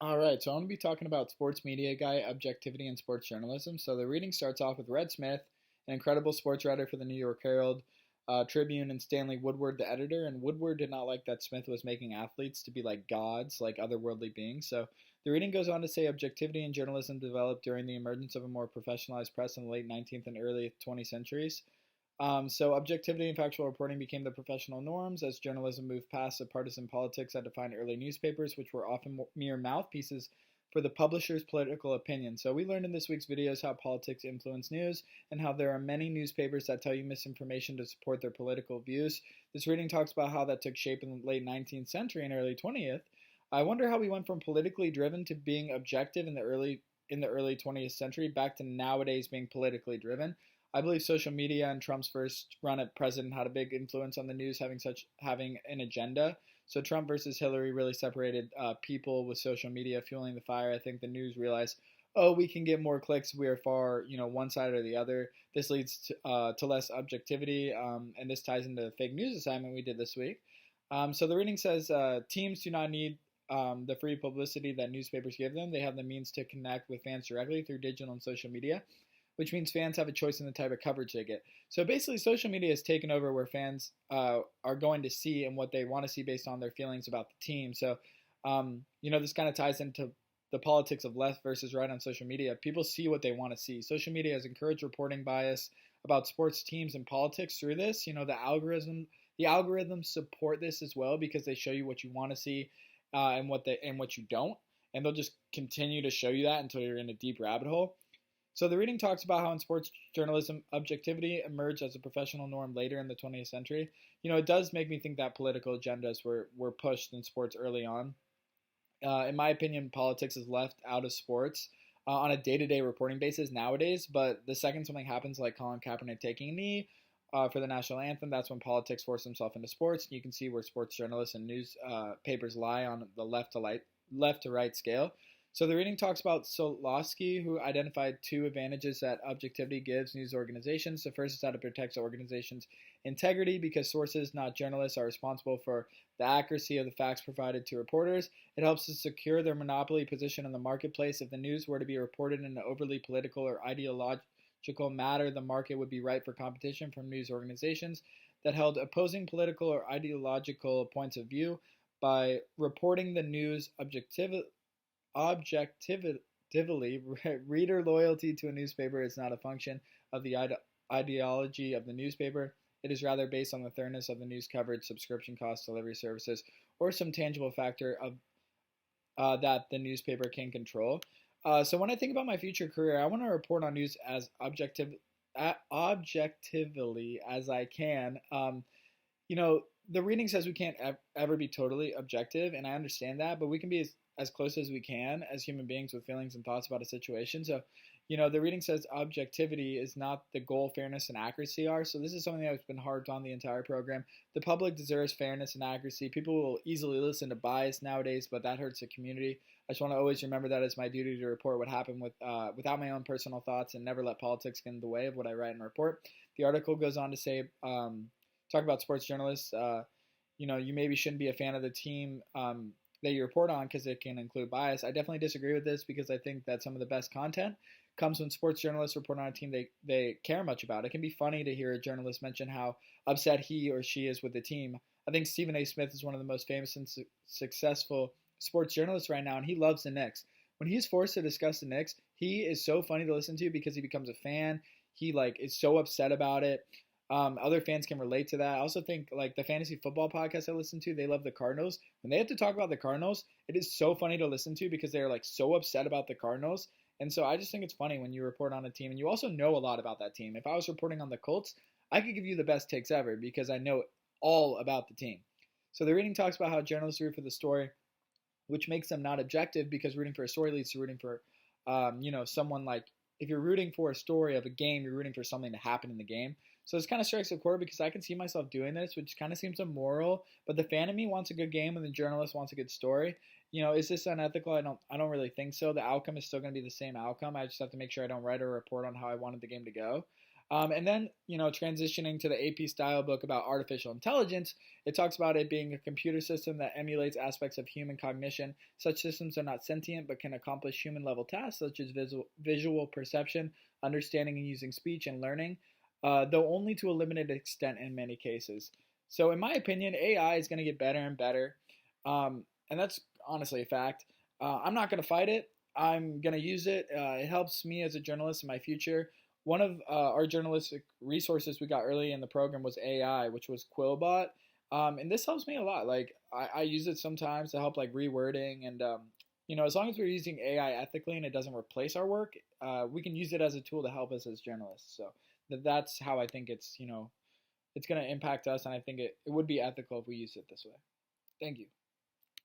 All right, so I'm going to be talking about sports media guy, objectivity, and sports journalism. So the reading starts off with Red Smith, an incredible sports writer for the New York Herald, Tribune, and Stanley Woodward, the editor. And Woodward did not like that Smith was making athletes to be like gods, like otherworldly beings. So the reading goes on to say objectivity in journalism developed during the emergence of a more professionalized press in the late 19th and early 20th centuries. So objectivity and factual reporting became the professional norms as journalism moved past the partisan politics that defined early newspapers, which were often mere mouthpieces for the publisher's political opinion. So we learned in this week's videos how politics influence news and how there are many newspapers that tell you misinformation to support their political views. This reading talks about how that took shape in the late 19th century and early 20th. I wonder how we went from politically driven to being objective in the early 20th century back to nowadays being politically driven. I believe social media and Trump's first run at president had a big influence on the news having an agenda. So Trump versus Hillary really separated people with social media fueling the fire. I think the news realized, oh, we can get more clicks. We are far, one side or the other. This leads to less objectivity, and this ties into the fake news assignment we did this week. So the reading says teams do not need the free publicity that newspapers give them. They have the means to connect with fans directly through digital and social media, which means fans have a choice in the type of coverage they get. So basically, social media has taken over where fans are going to see and what they want to see based on their feelings about the team. So, this kind of ties into the politics of left versus right on social media. People see what they want to see. Social media has encouraged reporting bias about sports teams and politics through this. The algorithms support this as well because they show you what you want to see and what you don't, and they'll just continue to show you that until you're in a deep rabbit hole. So the reading talks about how in sports journalism, objectivity emerged as a professional norm later in the 20th century. It does make me think that political agendas were pushed in sports early on. In my opinion, politics is left out of sports on a day-to-day reporting basis nowadays. But the second something happens, like Colin Kaepernick taking a knee for the national anthem, that's when politics force themselves into sports. You can see where sports journalists and news papers lie on the left to right scale. So the reading talks about Solosky, who identified two advantages that objectivity gives news organizations. The first is that it protects organizations' integrity because sources, not journalists, are responsible for the accuracy of the facts provided to reporters. It helps to secure their monopoly position in the marketplace. If the news were to be reported in an overly political or ideological matter, the market would be ripe for competition from news organizations that held opposing political or ideological points of view. By reporting the news objectively, reader loyalty to a newspaper is not a function of the ideology of the newspaper. It is rather based on the thoroughness of the news coverage, subscription costs, delivery services, or some tangible factor of that the newspaper can control. So when I think about my future career, I want to report on news as objectively as I can. The reading says we can't ever be totally objective, and I understand that, but we can be as close as we can as human beings with feelings and thoughts about a situation. So, the reading says objectivity is not the goal, fairness and accuracy are. So this is something that's been harped on the entire program. The public deserves fairness and accuracy. People will easily listen to bias nowadays, but that hurts the community. I just want to always remember that it's my duty to report what happened without my own personal thoughts and never let politics get in the way of what I write and report. The article goes on to say, talk about sports journalists. You maybe shouldn't be a fan of the team that you report on because it can include bias. I definitely disagree with this because I think that some of the best content comes when sports journalists report on a team they care much about. It can be funny to hear a journalist mention how upset he or she is with the team. I think Stephen A. Smith is one of the most famous and successful sports journalists right now, and he loves the Knicks. When he's forced to discuss the Knicks, he is so funny to listen to because he becomes a fan. He is so upset about it. Other fans can relate to that. I also think the fantasy football podcast I listen to, they love the Cardinals. When they have to talk about the Cardinals, it is so funny to listen to because they're so upset about the Cardinals. And so I just think it's funny when you report on a team and you also know a lot about that team. If I was reporting on the Colts, I could give you the best takes ever because I know all about the team. So the reading talks about how journalists root for the story, which makes them not objective because rooting for a story leads to rooting for, someone if you're rooting for a story of a game, you're rooting for something to happen in the game. So this kind of strikes a chord because I can see myself doing this, which kind of seems immoral. But the fan of me wants a good game, and the journalist wants a good story. Is this unethical? I don't really think so. The outcome is still going to be the same outcome. I just have to make sure I don't write or report on how I wanted the game to go. And then, transitioning to the AP style book about artificial intelligence, it talks about it being a computer system that emulates aspects of human cognition. Such systems are not sentient but can accomplish human level tasks such as visual perception, understanding and using speech, and learning, though only to a limited extent in many cases. So, in my opinion, AI is going to get better and better. And that's honestly a fact. I'm not going to fight it. I'm going to use it. It helps me as a journalist in my future. One of our journalistic resources we got early in the program was AI, which was Quillbot. And this helps me a lot. Like, I use it sometimes to help, like, rewording. And, as long as we're using AI ethically and it doesn't replace our work, we can use it as a tool to help us as journalists. So that's how I think it's going to impact us. And I think it would be ethical if we use it this way. Thank you.